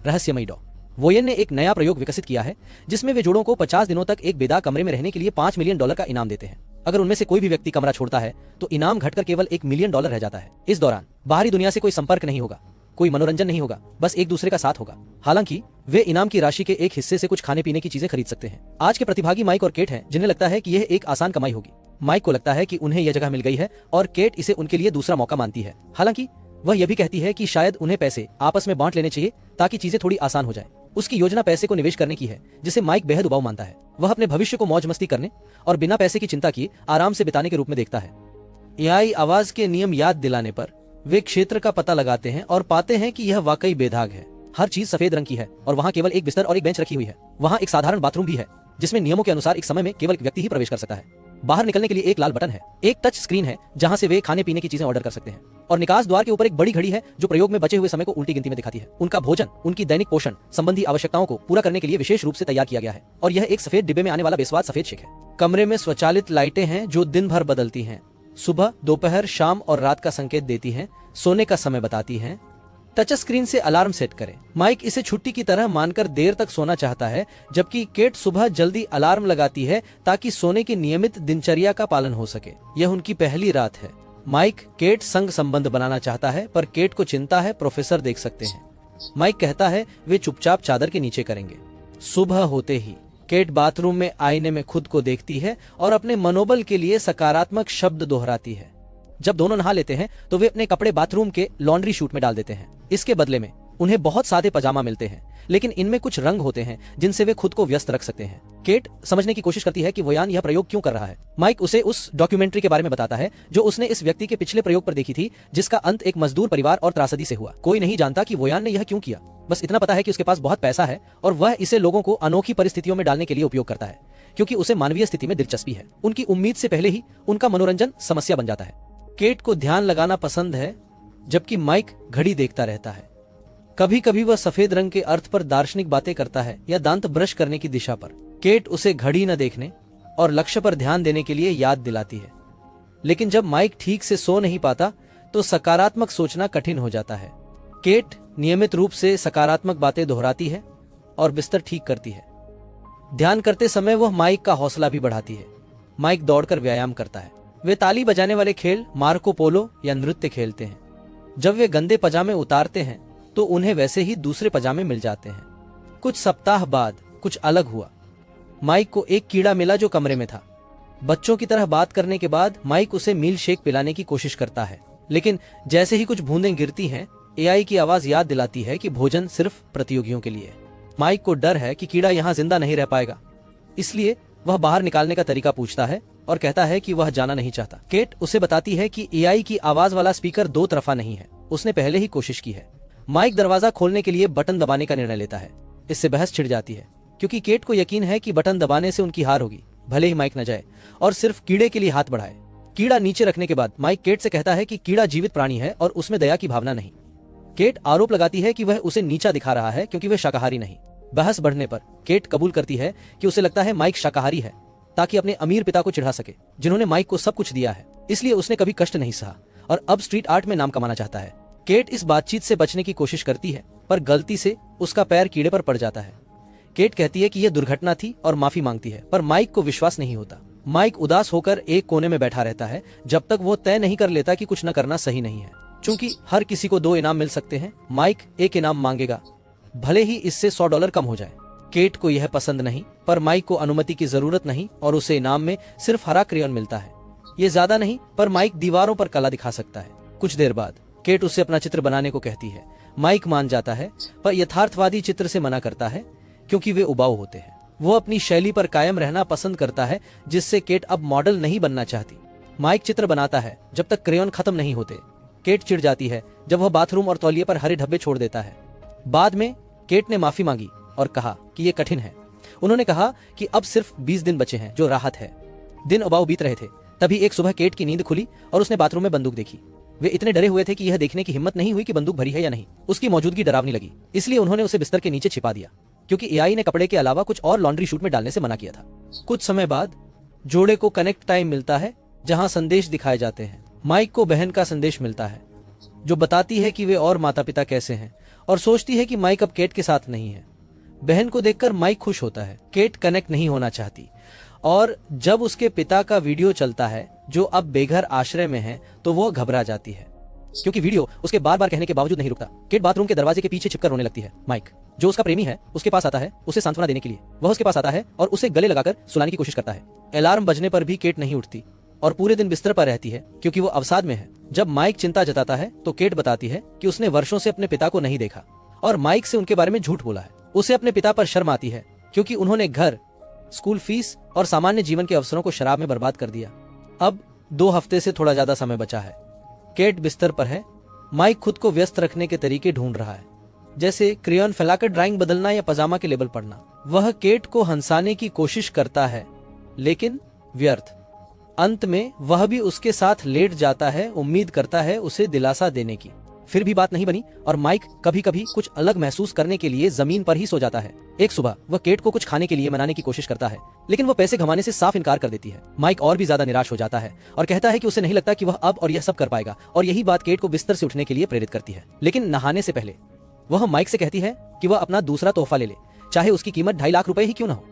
रहस्यमयी डॉ वोयन ने एक नया प्रयोग विकसित किया है जिसमें वे जोड़ों को 50 दिनों तक एक बेदाग कमरे में रहने के लिए $5 मिलियन का इनाम देते हैं। अगर उनमें से कोई भी व्यक्ति कमरा छोड़ता है तो इनाम घटकर केवल $1 मिलियन रह जाता है। इस दौरान बाहरी दुनिया से कोई संपर्क नहीं होगा, कोई मनोरंजन नहीं होगा, बस एक दूसरे का साथ होगा। हालांकि वे इनाम की राशि के एक हिस्से से कुछ खाने पीने की चीजें खरीद सकते हैं। आज के प्रतिभागी माइक और केट हैं, जिन्हें लगता है कि यह एक आसान कमाई होगी। माइक को लगता है कि उन्हें यह जगह मिल गई है और केट इसे उनके लिए दूसरा मौका मानती है। हालांकि वह यह भी कहती है कि शायद उन्हें पैसे आपस में बांट लेने चाहिए ताकि चीजें थोड़ी आसान हो जाए। उसकी योजना पैसे को निवेश करने की है, जिसे माइक बेहद उबाऊ मानता है। वह अपने भविष्य को मौज मस्ती करने और बिना पैसे की चिंता किए आराम से बिताने के रूप में देखता है। एआई आवाज के नियम याद दिलाने पर वे क्षेत्र का पता लगाते हैं और पाते हैं कि यह वाकई बेदाग है। हर चीज सफेद रंग की है और वहाँ केवल एक बिस्तर और एक बेंच रखी हुई है। वहाँ एक साधारण बाथरूम भी है जिसमें नियमों के अनुसार एक समय में केवल एक व्यक्ति ही प्रवेश कर सकता है। बाहर निकलने के लिए एक लाल बटन है, एक टच स्क्रीन है जहां से वे खाने पीने की चीजें ऑर्डर कर सकते हैं, और निकास द्वार के ऊपर एक बड़ी घड़ी है जो प्रयोग में बचे हुए समय को उल्टी गिनती में दिखाती है। उनका भोजन उनकी दैनिक पोषण संबंधी आवश्यकताओं को पूरा करने के लिए विशेष रूप से तैयार किया गया है, और यह एक सफेद डिब्बे में आने वाला बेस्वाद सफेद शेक है। कमरे में स्वचालित लाइटें हैं जो दिन भर बदलती हैं, सुबह, दोपहर, शाम और रात का संकेत देती हैं, सोने का समय बताती हैं। टच स्क्रीन से अलार्म सेट करें। माइक इसे छुट्टी की तरह मानकर देर तक सोना चाहता है, जबकि केट सुबह जल्दी अलार्म लगाती है ताकि सोने की नियमित दिनचर्या का पालन हो सके। यह उनकी पहली रात है। माइक केट संग संबंध बनाना चाहता है, पर केट को चिंता है प्रोफेसर देख सकते हैं। माइक कहता है वे चुपचाप चादर के नीचे करेंगे। सुबह होते ही केट बाथरूम में आईने में खुद को देखती है और अपने मनोबल के लिए सकारात्मक शब्द दोहराती है। जब दोनों नहा लेते हैं तो वे अपने कपड़े बाथरूम के लॉन्ड्री शूट में डाल देते हैं। इसके बदले में उन्हें बहुत सादे पजामा मिलते हैं, लेकिन इनमें कुछ रंग होते हैं जिनसे वे खुद को व्यस्त रख सकते हैं। केट समझने की कोशिश करती है कि वोयान यह प्रयोग क्यों कर रहा है। माइक उसे उस डॉक्यूमेंट्री के बारे में बताता है जो उसने इस व्यक्ति के पिछले प्रयोग पर देखी थी, जिसका अंत एक मजदूर परिवार और त्रासदी से हुआ। कोई नहीं जानता कि वोयान ने यह क्यों किया, बस इतना पता है कि उसके पास बहुत पैसा है और वह इसे लोगों को अनोखी परिस्थितियों में डालने के लिए उपयोग करता है, क्योंकि उसे मानवीय स्थिति में दिलचस्पी है। उनकी उम्मीद से पहले ही उनका मनोरंजन समस्या बन जाता है। केट को ध्यान लगाना पसंद है, जबकि माइक घड़ी देखता रहता है। कभी कभी वह सफेद रंग के अर्थ पर दार्शनिक बातें करता है या दांत ब्रश करने की दिशा पर। केट उसे घड़ी न देखने और लक्ष्य पर ध्यान देने के लिए याद दिलाती है, लेकिन जब माइक ठीक से सो नहीं पाता तो सकारात्मक सोचना कठिन हो जाता है। केट नियमित रूप से सकारात्मक बातें दोहराती है और बिस्तर ठीक करती है। ध्यान करते समय वह माइक का हौसला भी बढ़ाती है। माइक दौड़कर व्यायाम करता है। वे ताली बजाने वाले खेल मार्को पोलो या नृत्य खेलते हैं। जब वे गंदे पजामे उतारते हैं तो उन्हें वैसे ही दूसरे पजामे मिल जाते हैं। कुछ सप्ताह बाद कुछ अलग हुआ। माइक को एक कीड़ा मिला जो कमरे में था। बच्चों की तरह बात करने के बाद माइक उसे मील शेक पिलाने की कोशिश करता है, लेकिन जैसे ही कुछ बूंदें गिरती हैं, एआई की आवाज याद दिलाती है कि भोजन सिर्फ प्रतियोगियों के लिए है। माइक को डर है कि कीड़ा यहाँ जिंदा नहीं रह पाएगा, इसलिए वह बाहर निकालने का तरीका पूछता है और कहता है कि वह जाना नहीं चाहता। केट उसे बताती है कि एआई की आवाज वाला स्पीकर दो तरफा नहीं है, उसने पहले ही कोशिश की है। माइक दरवाजा खोलने के लिए बटन दबाने का निर्णय लेता है। इससे बहस छिड़ जाती है, क्योंकि केट को यकीन है कि बटन दबाने से उनकी हार होगी, भले ही माइक न जाए और सिर्फ कीड़े के लिए हाथ बढ़ाए। कीड़ा नीचे रखने के बाद माइक केट से कहता है कि कीड़ा जीवित प्राणी है और उसमें दया की भावना नहीं। केट आरोप लगाती है कि वह उसे नीचा दिखा रहा है क्योंकि वह शाकाहारी नहीं। बहस बढ़ने पर केट कबूल करती है कि उसे लगता है माइक शाकाहारी है, ताकि अपने अमीर पिता को चिढ़ा सके, जिन्होंने माइक को सब कुछ दिया है। इसलिए उसने कभी कष्ट नहीं सहा और अब स्ट्रीट आर्ट में नाम कमाना चाहता है। केट इस बातचीत से बचने की कोशिश करती है, पर गलती से उसका पैर कीड़े पर पड़ जाता है। केट कहती है कि यह दुर्घटना थी और माफी मांगती है, पर माइक को विश्वास नहीं होता। माइक उदास होकर एक कोने में बैठा रहता है जब तक वो तय नहीं कर लेता कि कुछ न करना सही नहीं है। चूंकि हर किसी को 2 इनाम मिल सकते हैं, माइक एक इनाम मांगेगा, भले ही इससे $100 कम हो जाए। केट को यह पसंद नहीं, पर माइक को अनुमति की जरूरत नहीं और उसे इनाम में सिर्फ हरा क्रेयॉन मिलता है। ये ज्यादा नहीं, पर माइक दीवारों पर कला दिखा सकता है। कुछ देर बाद केट उससे अपना चित्र बनाने को कहती है। माइक मान जाता है, पर यथार्थवादी चित्र से मना करता है क्योंकि वे उबाऊ होते हैं। वो अपनी शैली पर कायम रहना पसंद करता है, जिससे केट अब मॉडल नहीं बनना चाहती। माइक चित्र बनाता है जब तक क्रेयॉन खत्म नहीं होते। केट चिढ़ जाती है जब वह बाथरूम और तौलिए पर हरे धब्बे छोड़ देता है। बाद में केट ने माफी मांगी और कहा कि यह कठिन है। उन्होंने कहा कि अब सिर्फ 20 दिन बचे हैं, जो राहत है। दिन उबाऊ बीत रहे थे, तभी एक सुबह केट की नींद खुली और उसने बाथरूम में बंदूक देखी। वे इतने डरे हुए थे कि यह देखने की हिम्मत नहीं हुई कि बंदूक भरी है या नहीं। उसकी मौजूदगी डरावनी लगी, इसलिए उन्होंने उसे बिस्तर के नीचे छिपा दिया, क्योंकि एआई ने कपड़े के अलावा कुछ और लॉन्ड्री शूट में डालने से मना किया था। कुछ समय बाद जोड़े को कनेक्ट टाइम मिलता है, जहां संदेश दिखाए जाते हैं। माइक को बहन का संदेश मिलता है जो बताती है कि वे और माता पिता कैसे हैं और सोचती है कि माइक अब केट के साथ नहीं है। बहन को देखकर माइक खुश होता है। केट कनेक्ट नहीं होना चाहती और जब उसके पिता का वीडियो चलता है जो अब बेघर आश्रय में है तो वो घबरा जाती है क्योंकि वीडियो उसके बार बार कहने के बावजूद नहीं रुकता। केट बाथरूम के दरवाजे के पीछे छिपकर रोने लगती है। माइक जो उसका प्रेमी है उसके पास आता है उसे सांत्वना देने के लिए। वह उसके पास आता है और उसे गले लगाकर सुलाने की कोशिश करता है। अलार्म बजने पर भी केट नहीं उठती और पूरे दिन बिस्तर पर रहती है क्योंकि वो अवसाद में है। जब माइक चिंता जताता है तो केट बताती है कि उसने वर्षों से अपने पिता को नहीं देखा और माइक से उनके बारे में झूठ बोला है। उसे अपने पिता पर शर्म आती है क्योंकि उन्होंने घर, स्कूल फीस और सामान्य जीवन के अवसरों को शराब में बर्बाद कर दिया। अब 2 हफ्ते से थोड़ा ज्यादा समय बचा है। केट बिस्तर पर है। माइक खुद को व्यस्त रखने के तरीके ढूंढ रहा है, जैसे क्रेयॉन फैलाकर ड्राइंग बदलना या पजामा के लेबल पढ़ना। वह केट को हंसाने की कोशिश करता है लेकिन व्यर्थ। अंत में वह भी उसके साथ लेट जाता है, उम्मीद करता है उसे दिलासा देने की। फिर भी बात नहीं बनी और माइक कभी कभी कुछ अलग महसूस करने के लिए जमीन पर ही सो जाता है। एक सुबह वह केट को कुछ खाने के लिए मनाने की कोशिश करता है लेकिन वह पैसे गंवाने से साफ इनकार कर देती है। माइक और भी ज्यादा निराश हो जाता है और कहता है कि उसे नहीं लगता कि वह अब और यह सब कर पाएगा और यही बात केट को बिस्तर से उठने के लिए प्रेरित करती है। लेकिन नहाने से पहले वह माइक से कहती है कि वह अपना दूसरा तोहफा ले ले, चाहे उसकी कीमत 2.5 लाख रुपए ही क्यों न हो।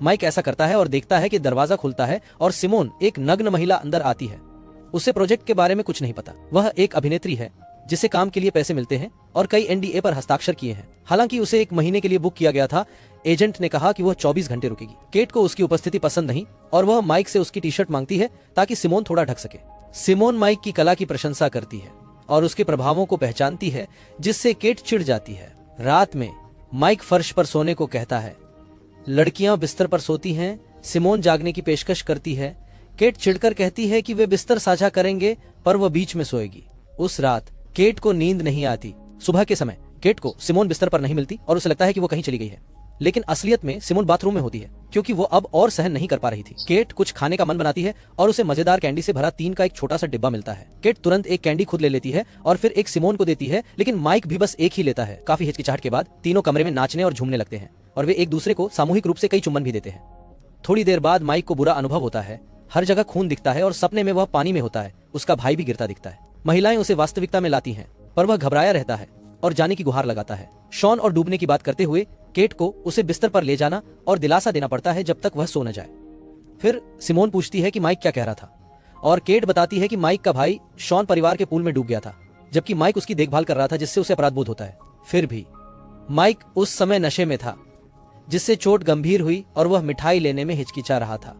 माइक ऐसा करता है और देखता है कि दरवाजा खुलता है और सिमोन, एक नग्न महिला, अंदर आती है। उसे प्रोजेक्ट के बारे में कुछ नहीं पता। वह एक अभिनेत्री है जिसे काम के लिए पैसे मिलते हैं और कई NDA पर हस्ताक्षर किए हैं। हालांकि उसे 1 महीने के लिए बुक किया गया था। एजेंट ने कहा कि वह 24 घंटे रुकेगी। केट को उसकी उपस्थिति पसंद नहीं और वह माइक से उसकी टी-शर्ट मांगती है ताकि सिमोन थोड़ा ढक सके। सिमोन माइक की कला की प्रशंसा करती है और उसके प्रभावों को पहचानती है, जिससे केट चिढ़ जाती है। रात में माइक फर्श पर सोने को कहता है। लड़कियां बिस्तर पर सोती हैं। सिमोन जागने की पेशकश करती है। केट चिढ़कर कहती है कि वे बिस्तर साझा करेंगे पर वह बीच में सोएगी। उस रात केट को नींद नहीं आती। सुबह के समय केट को सिमोन बिस्तर पर नहीं मिलती और उसे लगता है कि वो कहीं चली गई है, लेकिन असलियत में सिमोन बाथरूम में होती है क्योंकि वो अब और सहन नहीं कर पा रही थी। केट कुछ खाने का मन बनाती है और उसे मजेदार कैंडी से भरा 3 का एक छोटा सा डिब्बा मिलता है। केट तुरंत एक कैंडी खुद ले लेती है और फिर एक सिमोन को देती है, लेकिन माइक भी बस एक ही लेता है। काफी हिचकिचाहट के बाद तीनों कमरे में नाचने और झूमने लगते हैं और वे एक दूसरे को सामूहिक रूप से कई चुम्बन भी देते हैं। थोड़ी देर बाद माइक को बुरा अनुभव होता है। हर जगह खून दिखता है और सपने में वह पानी में होता है। उसका भाई भी गिरता दिखता है। महिलाएं उसे वास्तविकता में लाती हैं पर वह घबराया रहता है और जाने की गुहार लगाता है। शॉन और डूबने की बात करते हुए केट को उसे बिस्तर पर ले जाना और दिलासा देना पड़ता है जब तक वह सो न जाए। फिर सिमोन पूछती है कि माइक क्या कह रहा था और केट बताती है कि माइक का भाई शॉन परिवार के पूल में डूब गया था, जबकि माइक उसकी देखभाल कर रहा था, जिससे उसे अपराध बोध होता है। फिर भी माइक उस समय नशे में था, जिससे चोट गंभीर हुई और वह मिठाई लेने में हिचकिचा रहा था।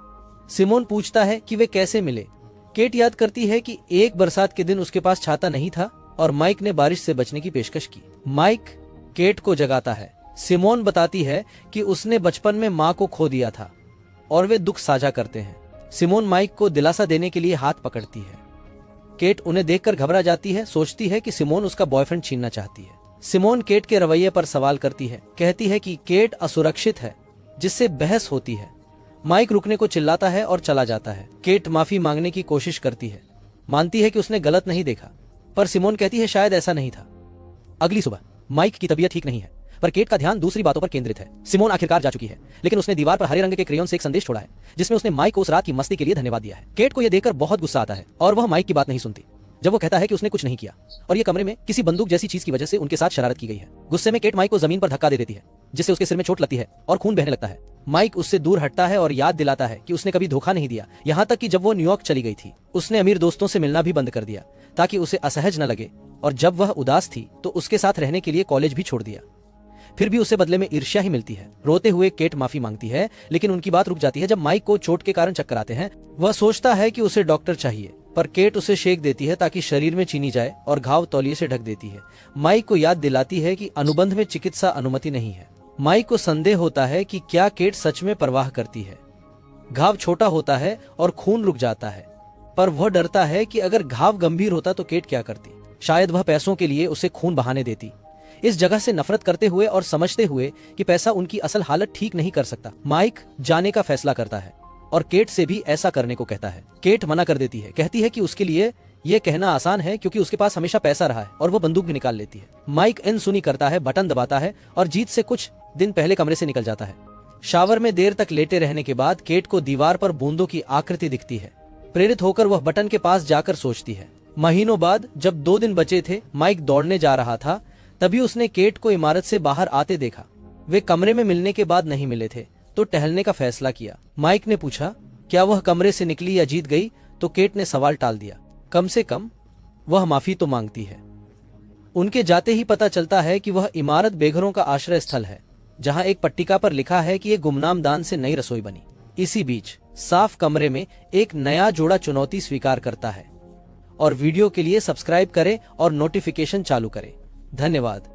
सिमोन पूछता है कि वे कैसे मिले। केट याद करती है कि एक बरसात के दिन उसके पास छाता नहीं था और माइक ने बारिश से बचने की पेशकश की। माइक केट को जगाता है। सिमोन बताती है कि उसने बचपन में मां को खो दिया था और वे दुख साझा करते हैं। सिमोन माइक को दिलासा देने के लिए हाथ पकड़ती है। केट उन्हें देखकर घबरा जाती है, सोचती है कि सिमोन उसका बॉयफ्रेंड छीनना चाहती है। सिमोन केट के रवैये पर सवाल करती है, कहती है कि केट असुरक्षित है, जिससे बहस होती है। माइक रुकने को चिल्लाता है और चला जाता है। केट माफी मांगने की कोशिश करती है, मानती है कि उसने गलत नहीं देखा, पर सिमोन कहती है शायद ऐसा नहीं था। अगली सुबह माइक की तबीयत ठीक नहीं है, पर केट का ध्यान दूसरी बातों पर केंद्रित है। सिमोन आखिरकार जा चुकी है, लेकिन उसने दीवार पर हरे रंग के क्रेयॉन से एक संदेश छोड़ा है, जिसमें उसने माइक को उस रात की मस्ती के लिए धन्यवाद दिया है। केट को यह देखकर बहुत गुस्सा आता है और वह माइक की बात नहीं सुनती जब वो कहता है कि उसने कुछ नहीं किया और ये कमरे में किसी बंदूक जैसी चीज की वजह से उनके साथ शरारत की गई है। गुस्से में केट माइक को जमीन पर धक्का दे देती है, जिससे उसके सिर में चोट लगती है और खून बहने लगता है। माइक उससे दूर हटता है और याद दिलाता है कि उसने कभी धोखा नहीं दिया, यहाँ तक कि जब वो न्यूयॉर्क चली गई थी उसने अमीर दोस्तों से मिलना भी बंद कर दिया ताकि उसे असहज न लगे, और जब वह उदास थी तो उसके साथ रहने के लिए कॉलेज भी छोड़ दिया। फिर भी उसे बदले में ईर्ष्या ही मिलती है। रोते हुए केट माफी मांगती है, लेकिन उनकी बात रुक जाती है जब माइक को चोट के कारण चक्कर आते हैं। वह सोचता है कि उसे डॉक्टर चाहिए, पर केट उसे शेक देती है ताकि शरीर में चीनी जाए और घाव तौलिए से ढक देती है। माइक को याद दिलाती है कि अनुबंध में चिकित्सा अनुमति नहीं है। माइक को संदेह होता है कि क्या केट सच में परवाह करती है। घाव छोटा होता है और खून रुक जाता है, पर वह डरता है कि अगर घाव गंभीर होता तो केट क्या करती। शायद वह पैसों के लिए उसे खून बहाने देती। इस जगह से नफरत करते हुए और समझते हुए कि पैसा उनकी असल हालत ठीक नहीं कर सकता, माइक जाने का फैसला करता है और केट से भी ऐसा करने को कहता है। केट मना कर देती है, कहती है कि उसके लिए यह कहना आसान है क्योंकि उसके पास हमेशा पैसा रहा है, और वो बंदूक भी निकाल लेती है। माइक अनसुनी करता है, बटन दबाता है और जीत से कुछ दिन पहले कमरे से निकल जाता है। शावर में देर तक लेटे रहने के बाद केट को दीवार पर बूंदों की आकृति दिखती है। प्रेरित होकर वह बटन के पास जाकर सोचती है। महीनों बाद जब 2 दिन बचे थे, माइक दौड़ने जा रहा था तभी उसने केट को इमारत से बाहर आते देखा। वे कमरे में मिलने के बाद नहीं मिले थे तो टहलने का फैसला किया। माइक ने पूछा, क्या वह कमरे से निकली या जीत गई? तो केट ने सवाल टाल दिया, कम से कम वह माफी तो मांगती है। उनके जाते ही पता चलता है कि वह इमारत बेघरों का आश्रय स्थल है, जहां एक पट्टिका पर लिखा है कि ये गुमनाम दान से नई रसोई बनी। इसी बीच साफ कमरे में एक नया जोड़ा चुनौती स्वीकार करता है। और वीडियो के लिए सब्सक्राइब करें और नोटिफिकेशन चालू करें। धन्यवाद।